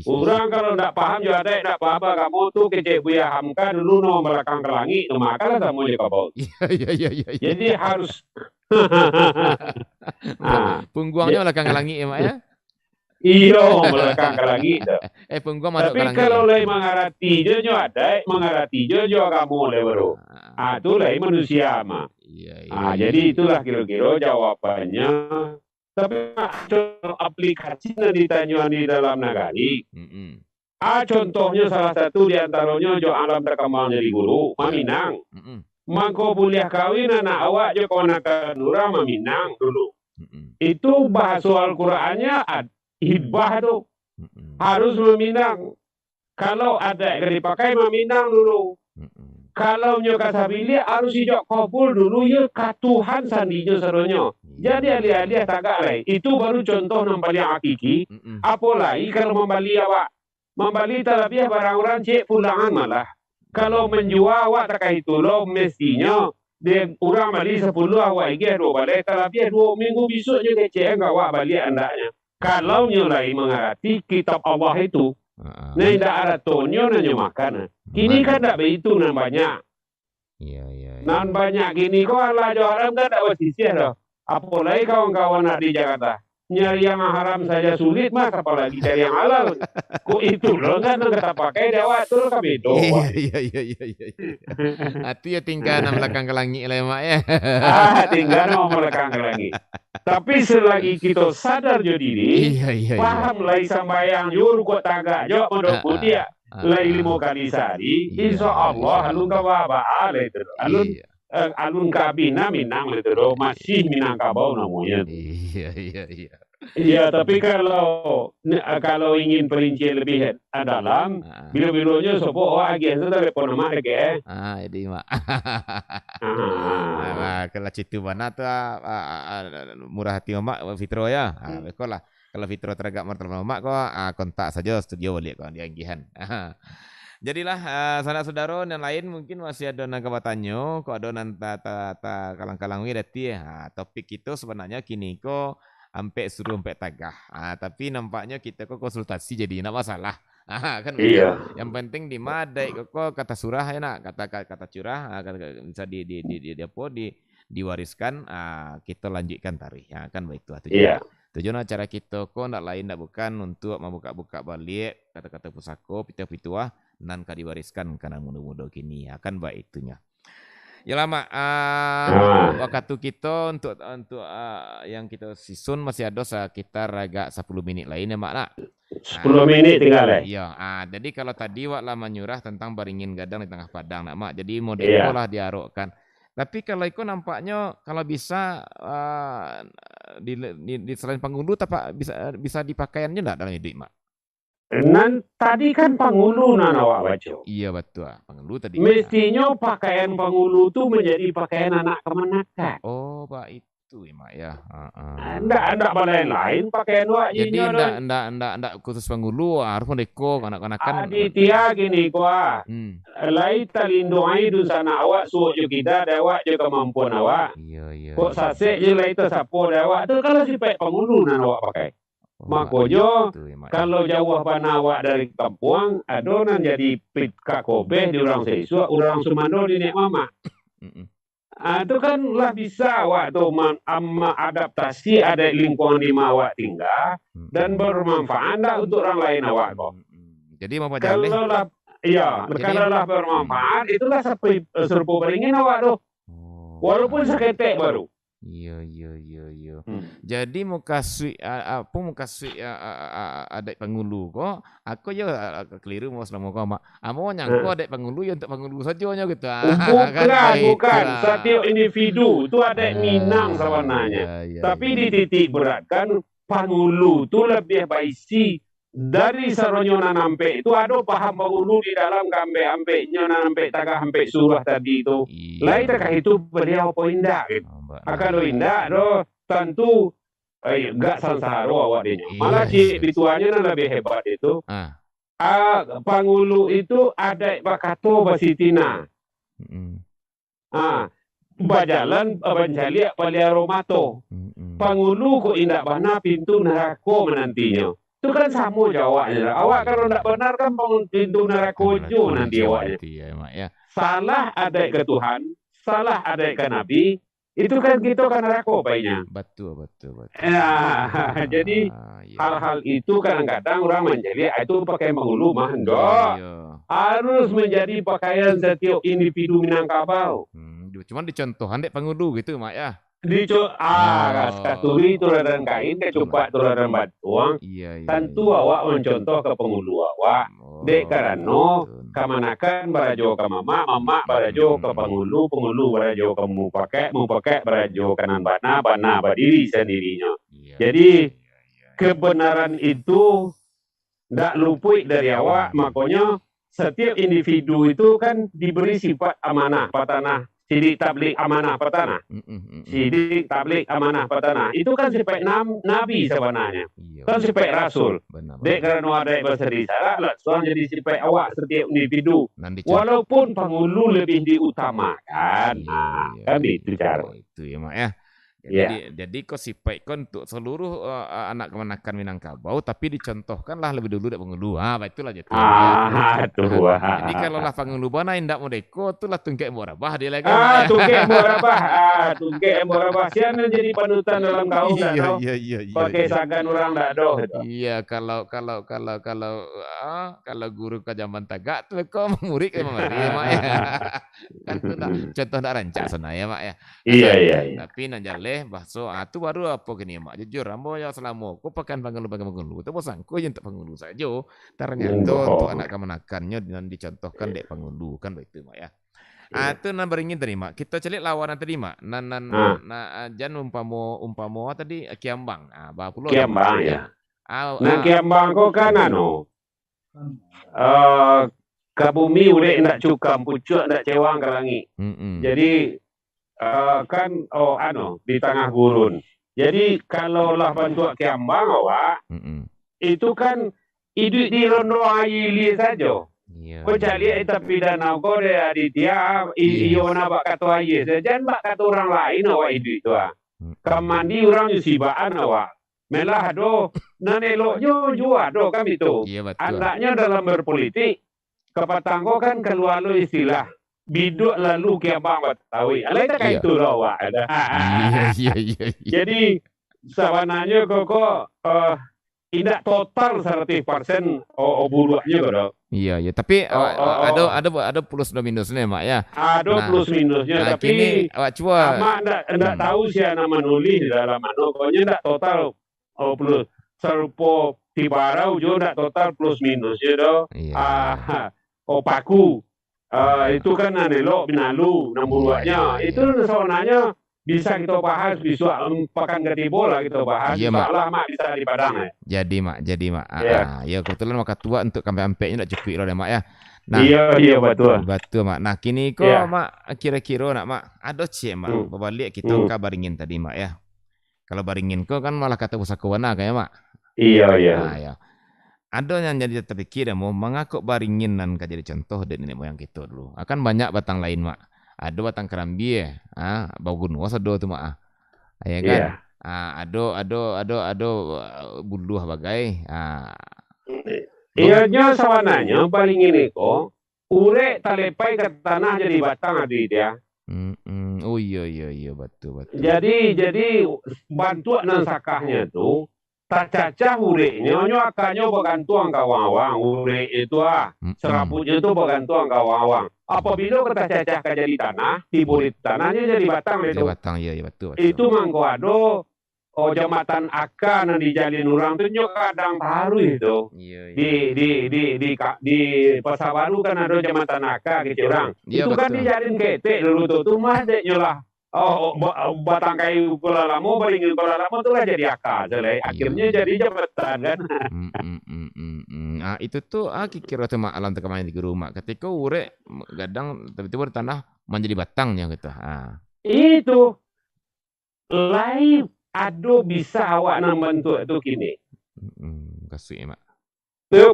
Orang kalau tidak paham juga ada tidak paham kamu tu kecek buaya hamka dulu no belakang ke langit no makalah sama je kabau. Iya. Jadi harus pungguangnya belakang ke langit ya mak ya. Iyo belakang ke langit. Pungguang masuk ke langit. Tapi kalau lai mengerti je ada mengerti je kamu le baru. Itu lai manusia mah. Jadi itulah kira-kira jawabannya. Tapi aplikasi yang ditanya di dalam negari. Contohnya salah satu di antaranya jo alam terkembang jadi guru, Maminang. Mangko boleh kawin anak awak jo konakan nura Maminang dulu. Itu bahasa Al-Qur'annya hibah tuh. Harus Maminang. Kalau ada yang dipakai Maminang dulu. Kalau nyoka sabili harus hijau kabul dulu ya ka Tuhan sandinya serunya. Jadi alih-alih tagak lain. Itu baru contoh nambali hakiki. Apalagi kalau membali awak. Membali terlebih barang orang cek pulangan malah. Kalau menjual awak terkait itu lo mestinya dia orang bali 10 awak igi 2 balik terlebih 2 minggu besoknya kecek enggak awak balik andaknya. Kalau nyolai mengerti kitab Allah itu. Nah, tidak ada tonyo nanya makan. Kini kan tak begitu nan banyak. Iya. Nan banyak gini kok Allah jo haram kan tak bersisih dah. Apalagi kawan-kawan di Jakarta. Nyari yang haram saja sulit mas, apalagi cari yang halal. Kok itu loh kan kita pakai dewa itu kan bedo. Iya. Itu ya tinggal nama belakang ke langit lah mak ya. Tinggal nama belakang ke langit. Tapi selagi kita sadar jadi diri, paham lah sambayang jur kok tagak jo mondok dia. Lai 5 kali sehari, insya Allah alun kababa itu. Alun kabina Minang itu, masih Minangkabau namanya. Iya. Iya, tapi kalau ingin perinci lebih dalam, bilo-bilonya sopo agen itu telepon nama deke. Jadi mak. Kalau citu mana tuh murah hati mak Fitro ya. Bekolah. Kalau Fitro teragak martabak mak kok kontak saja studio balik kok di Anggihan. Jadilah sanak saudara yang lain mungkin masih ada nang kabatanyo, kok ada nang kalang-kalang dati topik itu sebenarnya kini kok sampai suruh sampai tagah. Tapi nampaknya kita kok konsultasi jadi enggak masalah. Kan iya. Yang penting di madai kok kata surah ya nak, kata curah bisa diwariskan, kita lanjutkan tarikh. Kan baik itu tujuan. Iya. Tujuan acara kita kok ndak lain ndak bukan untuk membuka-buka balik kata-kata pusako pituah nan ka diwariskan kana muda-muda kini. Kan baik itunya. Ya lama waktu kita untuk yang kita susun masih ada sekitar agak 10 menit lain ya mak nak. 10 menit tinggal Iya. Jadi kalau tadi wak lama nyurah tentang baringin gadang di tengah padang nak mak. Jadi model lah diarokkan. Tapi kalau itu nampaknya kalau bisa di selain pangulu tapi bisa dipakaiannya enggak dalam hidup mak. Tadi kan pangulu awak baca. Iya betul, pangulu tadi. Mestinya pakaian pangulu itu menjadi pakaian anak kemanakan. Oh, Pak itu ya, Mak ya. Enggak lain pakaian wak. Jadi enggak khusus pangulu, harus mendeko kanak-kanakan. Aditya gini kuah. Lai talindung itu sana awak suuk jo kita awak jo kemampuan awak. Iya. Kok sasek je lai itu sapo awak tu kalau sipek pangulu awak pakai. Makojo kalau jauh panawak dari kampung adonan jadi pit kakobeh di orang Sesua, orang Sumando di nek mama. Itu kan lah bisa waktu adaptasi ada lingkungan di awak tinggal dan bermanfaat untuk orang lain awak kok. Jadi mau kalau lah kalau lah bermanfaat itulah serpu beringin awak tuh. Walaupun seketek baru. Iya. Jadi mau kasih adik pengulu kok. Aku ya keliru mau selama kau mak. Mau nyangku adik pengulu ya untuk pengulu saja gitu. Bukan. Setiap individu itu ada minang sebenarnya. Tapi dititik beratkan pengulu itu lebih baisi dari saronyo nampe itu ada paham pengulu di dalam kampe nyona nampe tagah hampe surah tadi itu. Lain terkait itu beliau apa indah gitu. Kalau indah tentu enggak sansaro awak dia. Malah si bituannya lebih hebat itu. Pangulu itu ada bakato basitina. Bajalan banjali paliaromato. Pangulu kok indah bana pintu neraka menantinya. Itu kan sama jawabnya. Awak kalau tidak benar kan bangun pintu neraka nanti awaknya. Salah ada ke Tuhan, salah ada ke Nabi. Itu kan kita kan neraka baiknya. Betul. Jadi hal-hal itu kadang-kadang orang menjadi itu pakai pangulu mah enggak. Harus menjadi pakaian setiap individu Minangkabau. Cuman dicontohan dek pangulu gitu mak ya. Katuri tuladan kain kecupat tuladan batuang. Tentu awak mencontoh ke pengulu awak. Dek karena kamanakan barajo ke mama barajo ke pengulu barajo ke mu pakai barajo kanan bana berdiri sendirinya. Jadi kebenaran itu tidak luput dari awak. Makanya setiap individu itu kan diberi sifat amanah patanah. Sidik tablik amanah petanah. Sidik tablik amanah petanah. Itu kan sifat nabi sebenarnya. Kan sifat rasul. Dek karena ada bahasa risalah, soalnya jadi sifat awak setiap individu. Walaupun pengulu lebih diutamakan. Kan itu cara. Itu ya mak ya. Jadi kok sifat kon untuk seluruh anak kemanakan Minangkabau tapi dicontohkanlah lebih dulu dari pengulu. Itulah jadi. Jadi kalau lah pengulu bana indak modeko itulah tungkek morabah dia lagi. Tungkek morabah siapa jadi panutan dalam kaum dah. Iya. Pakai sagan orang dah doh. Iya kalau guru ke zaman tagak tuh kok murid emang mak ya. Kan itu contoh dak rancak sana ya mak ya. Iya. Tapi nanjale leh bahso tu baru apa gini mak jujur ambo ya selama ko pakan pangulu tu bosan ko yang tak pangulu saja ternyata untuk anak kemanakannya dan dicontohkan dek pangulu kan begitu mak ya. Itu nan beringin tadi mak. Kita celik lawanan tadi mak. Jan umpamo tadi Kiambang. Kiambang ya. Kiambang ko kan ke bumi urek ndak cukam pucuk ndak cewang ke langit. Jadi kan di tengah gurun. Jadi kalau lah bantu Kiambang awak itu kan hidup di rondo aili saja. Kau cari tapi danau kau de Aditya iyo na bak kata aye jangan bak kata orang lain awak hidup itu kamandi orang jusibaan awak melah do nan eloknya jua do kan itu anaknya dalam berpolitik kepatangko kan keluar lu istilah biduk lalu Kiambang Betawi alai tak kayak itu loh awak iya jadi sebenarnya kok tidak total 100% buruhnya kok. Iya, tapi ada plus dan minusnya mak ya. Ada plus minusnya tapi awak cuba. Mak enggak tahu sih nama nulis di dalam pokoknya enggak total plus. Serupa Tibarau juga enggak total plus minusnya do. Paku. Itu kan anelok binalu buruhnya. Itu sebenarnya bisa kita bahas besok pekan ketiga lah kita bahas. Iya, Mak bisa di Padang ya. Jadi mak. Ya kebetulan maka tua untuk kampai-kampainya enggak cukup loh mak ya. Nah, iya betul. Betul mak. Nah, kini kok mak kira-kira nak mak ada cek mak berbalik kita baringin tadi mak ya. Kalau baringin kok kan malah kata pusakawana kayak mak. Iya. Nah, ya. Ada yang jadi terpikir mau mengakuk baringin dan jadi contoh dari nenek moyang kita dulu. Akan banyak batang lain mak. Ada batang kerambi bau gunung sado tu mak. Ya kan? Ada buluh bagai. Ianya sawananya paling ini kok urek talepai ke tanah jadi batang adi dia. Oh iya betul. Jadi bantuan dan sakahnya tu tak cacah ureknya, akannya bergantung kawang-wang urek itu seraputnya itu bergantung kawang-wang. Apabila kita cacah jadi tanah, tiburit tanahnya jadi batang itu. Batang iya betul. Itu mangko ado jambatan akan di jalin orang tu kadang baru itu. Di Pasar Baru kan ada jambatan akan gitu orang. Itu kan dijalin ketek dulu tu mah deknya lah. Batang kayu Kuala Lama, baringin Kuala Lama tu lah jadi akar. Akhirnya jadi jabatan kan. Itu tuh kira tu mak alam tekaman di rumah. Ketika urek gadang tiba-tiba tanah menjadi batangnya gitu. Itu lain ada bisa awak nak bentuk itu kini. Kasih mak.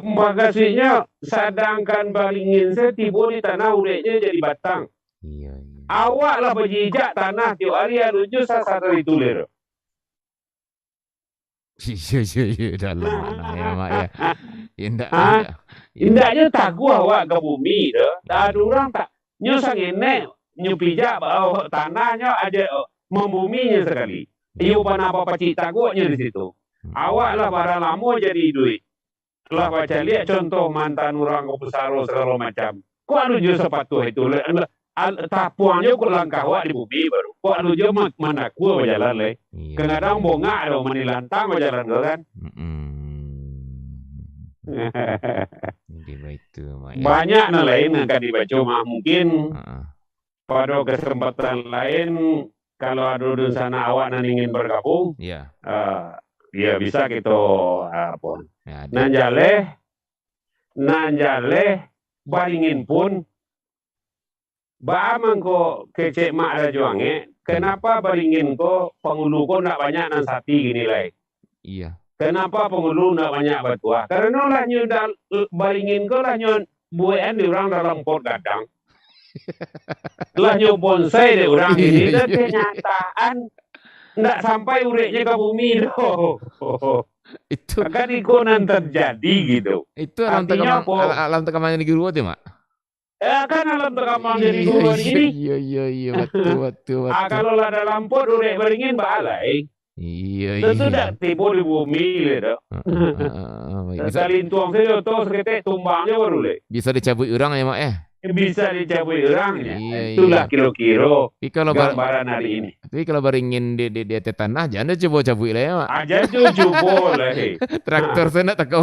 Makasihnya sedangkan baringin saya tiba di tanah ureknya jadi batang. Iya. Awak lah berjijak tanah tiap hari anuju satu ditulir. Iya dalam mana ya mak ya. Indahnya tagu awak ke bumi dah. Ada orang tak nyusang ini nyupijak bahawa tanahnya aja membuminya sekali. Iyo apa pacik tagunya di situ. Awak lah barang lama jadi duit. Lah baca lihat contoh mantan orang Kopusaro segala macam. Kok anuju sepatu itu tapuannya kok langkah awak di bumi baru. Kok anuju manaku berjalan leh. Kadang bonga ada menilantang berjalan kan. Banyak lain akan dibaca mungkin pada kesempatan lain kalau ada di sana awak nan ingin bergabung ya bisa kita nanjaleh baringin pun Baamang ko kecek mak ada juangnya. Kenapa baringin ko pengulu ko nak banyak nan sati gini lah. Iya. Kenapa pengulu nak banyak batuah? Karena lah nyudal baringin ko lah nyud buayan di orang dalam pot gadang. Lah nyud bonsai di orang ini. Dan kenyataan ndak sampai ureknya ke bumi doh. Itu kan ikonan terjadi gitu. Itu alam tekamannya di guru tu mak. Kan alam tekaman dari guru ini. Iya betul. Kalau lah dalam pot urek beringin balai. Iya. Tentu dak tiba di bumi le dah. Salin tuang saja tu seketik tumbangnya baru le. Bisa dicabut orang ya mak bisa dicabui orang ya. Itulah kira-kira gambaran hari ini. Tapi kalau baringin di tanah, jangan coba cabui lah ya, Mak. Aja coba lah. Traktor sana tak kau.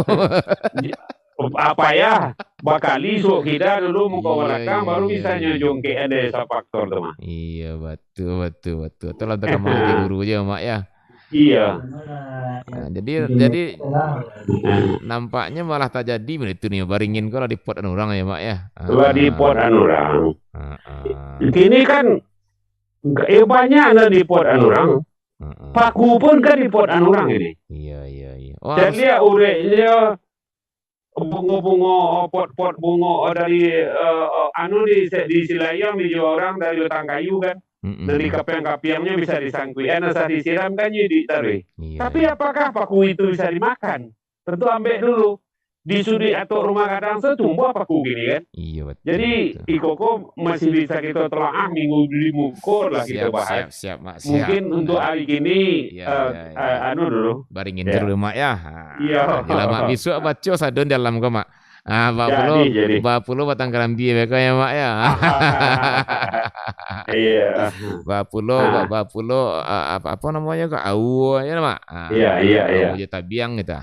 Apa ya? Bakali sok kita dulu muka belakang baru bisa nyojongke ada faktor tuh, Mak. Iya, betul. Itulah tak kamu jadi guru aja, Mak ya. Iya. Nah, jadi nampaknya malah tak jadi begitu nih baringin kalau di pot orang ya, Mak ya. Kalau di pot orang. Kini kan banyak lah di pot orang. Paku pun kan di pot orang ini. Iya. Jadi lihat ureknya bunga-bunga pot bunga dari di Silayang di orang dari batang kayu kan. Dari kapiang-kapiangnya bisa disangkui. Saat disiram kan ditaruh. Tapi apakah paku itu bisa dimakan? Tentu ambil dulu. Di sudut atau rumah kadang setumbuh paku gini kan. Iya, betul. Jadi ikoko masih bisa kita telaah minggu di muka lah kita bahas. Siap, Mak. Mungkin untuk hari ini dulu. Baringin dulu, Mak ya. Iya. Jelas, Mak. Besok baca sadon dalam kau, Mak. Bapulo batang kerambi mereka ya, Mak ya. Iya. Bapulo apa namanya kok au ya, Mak. Iya. Au tabiang gitu.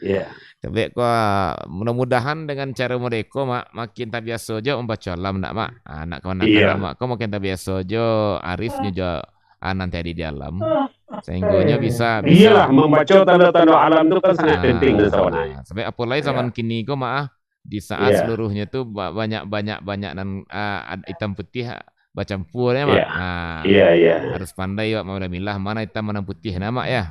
Iya. Tapi kok mudah-mudahan dengan cara mereka, Mak, makin tak biasa aja membaca alam nak, Mak. Nak kawan-kawan Mak, kau makin tak biasa aja arifnya juga nanti ada di dalam. Sehingganya bisa. Iyalah, membaca tanda-tanda alam itu kan sangat penting sebenarnya. Sampai apalagi zaman kini kok, Mak, di saat seluruhnya tuh banyak dan hitam putih bercampur ya, Mak. Iya. Harus pandai, Mak, milah mana hitam mana putih nama ya.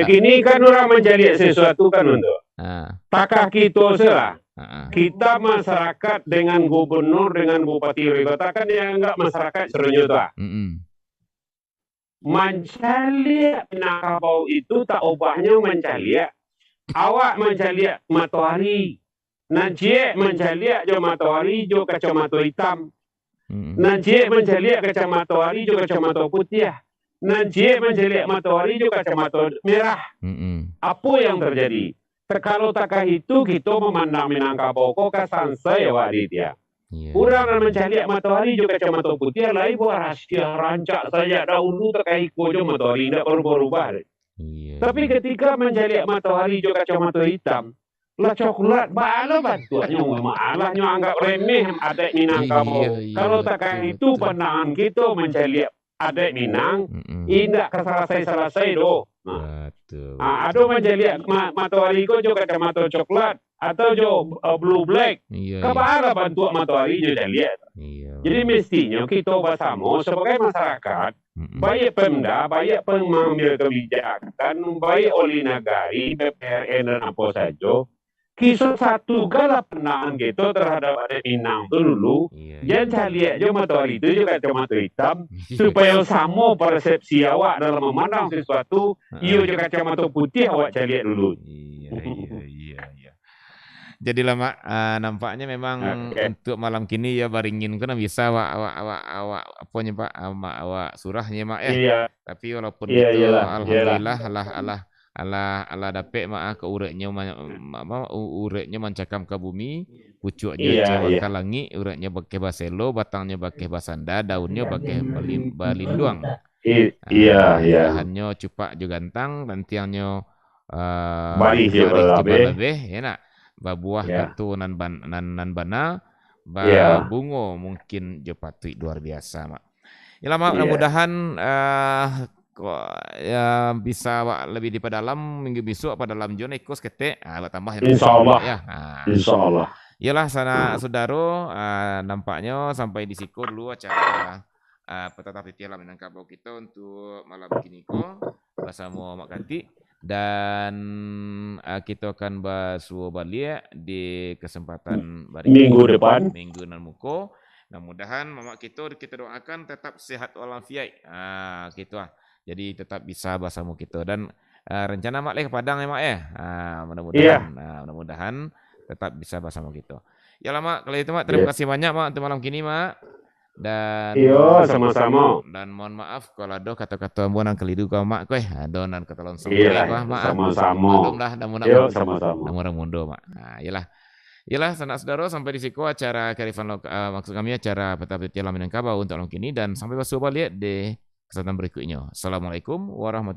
Kini kan orang mencari sesuatu kan untuk takah kita salah. Kita masyarakat dengan gubernur dengan bupati wali kota kan yang enggak masyarakat serunya tuh. Mencari Minangkabau itu tak ubahnya mencari. Awak mencari matahari. Nanti mencari jo matahari jo kacamata hitam. Nanti mencari kacamata matahari jo kacamata putih. Nanti mencari matahari juga kacamata merah. Apa yang terjadi? Kalau takah itu kita memandang Minangkabau kok kasansa ya, Wak Aditya. Orang mencari matahari juga kacamata putih lain buat rahasia rancak saja dahulu terkait kojo matahari tidak berubah. Tapi ketika mencari matahari juga kacamata hitam, lah coklat bala bantuannya malahnya anggap remeh ada Minangkabau. Kalau takah itu pandangan kita mencari ada Minang, tidak keselesai doh. Ada mencari matahari kau juga kacamata coklat atau jo blue black. Kebala bantu matahari jo lihat. Jadi mestinya kita bersama sebagai masyarakat, baik Pemda, baik pengambil kebijakan, baik oleh negari, PPRN dan apa saja. Kisah satu gala pandangan kita terhadap ada Minang itu dulu, jangan lihat je matahari itu juga kacamata hitam, supaya sama persepsi awak dalam memandang sesuatu, ia juga kacamata putih awak lihat dulu. Iya. Jadi lama nampaknya memang untuk malam kini ya baringin kena bisa awak apanya Pak, awak surahnya Mak ya. Iya. Tapi walaupun itu alhamdulillah Allah dapat ke ureknya mencakam ke bumi, pucuknya ke langit, ureknya pakai baselo, batangnya pakai basanda, daunnya pakai balinduang. Bahannya cupak juga gantang, dan tiangnya bari lebih, ya nak. Buah itu nan bana, bungo mungkin jepatui luar biasa Mak. Ya Mak, mudah-mudahan ya bisa lebih di dalam minggu besok pada dalam zona ikut ketek tambah insyaallah ya. Insyaallah. Yalah sana saudara, nampaknya sampai di siku dulu acara petatap titialam Minangkabau kita untuk malam kini bersama Mak Kati, dan kita akan bahas balik di kesempatan minggu depan, minggu nan muko. Mudah-mudahan Mamak kita doakan tetap sehat walafiat. Gitu Jadi tetap bisa bersama kita, dan rencana Mak ke Padang ya Mak ya. Mudah-mudahan tetap bisa bersama kita. Ya lah Mak, kalau itu Mak terima kasih banyak Mak untuk malam kini Mak. Dan sama-sama. Dan mohon maaf kalau ada kata-kata buanan kelidu kau Mak kowe. Donan ketolong semua Mak. Sama-sama. Maklum dah, sama-sama. Namun mundo Mak. Iyalah. Yalah, sanak saudara, sampai di siku acara Kearifan Lokal, maksud kami acara Peta Peti Minangkabau untuk long ini, dan sampai berjumpa balik di kesempatan berikutnya. Assalamualaikum warahmatullahi wabarakatuh.